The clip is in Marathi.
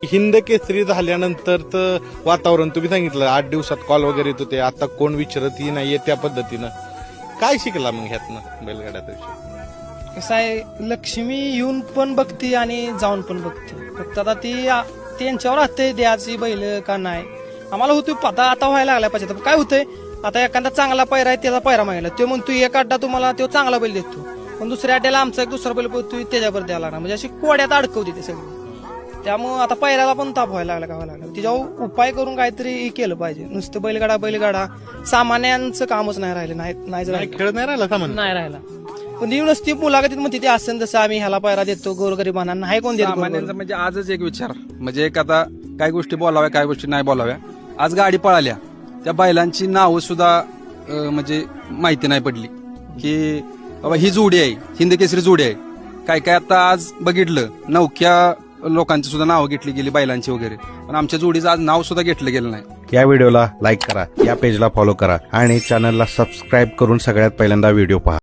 हिंद केसरी झाल्यानंतर तर वातावरण तुम्ही सांगितलं 8 दिवसात कॉल वगैरे येत होते, आता कोण विचारतही नाहीये त्या पद्धतीनं. काय शिकला मग ह्यातनं बैलगाड्याचा विषय? कसं आहे, लक्ष्मी येऊन पण बघते आणि जाऊन पण बघते. फक्त आता ती त्यांच्यावर असते द्याची बैल का नाही. आम्हाला होतो पता आता व्हायला लागला पाहिजे. तर काय होतंय, आता एखादा चांगला पैरा आहे त्याचा पैरा मागितला, तो म्हणतो एक अड्डा तुम्हाला तो चांगला बैल देतो, पण दुसऱ्या अड्ड्याला आमचा एक दुसरा बैल पळतोय त्याच्यावर द्यायला लागणार. म्हणजे अशी कोड्यात अडकवते ते सगळं. त्यामुळं आता पैऱ्याला पण ताप व्हायला लागला, का व्हायला लागला. तिच्यावर उपाय करून काहीतरी केलं पाहिजे. नुसतं बैलगाडा सामान्यांचं कामच नाही राहिलं. नाही खेळ नाही राहिला सामान. नाही राहिला. पण ती नुसती मुलाखतीत म्हणते ते असं तसं आम्ही ह्याला पैरा देतो गोरगरिबांना, नाही कोण देतो सामान्यांचा म्हणजे आजच एक विचार म्हणजे एक आता काय गोष्टी बोलाव्या काय गोष्टी नाही बोलाव्या. आज गाडी पळाल्या त्या बैलांची नावं सुद्धा म्हणजे माहिती नाही पडली की बाबा ही जोडी आहे, हिंद केसरी जोडी आहे. काय काय आता आज बघितलं नवख्या लोकांची सुद्धा नावं घेतली गेली बैलांची वगैरे, पण आमच्या जोडीचं आज नाव सुद्धा घेतलं गेलं नाही. या व्हिडिओला लाईक करा, या पेजला फॉलो करा आणि चॅनलला सबस्क्राईब करून सगळ्यात पहिल्यांदा व्हिडिओ पहा.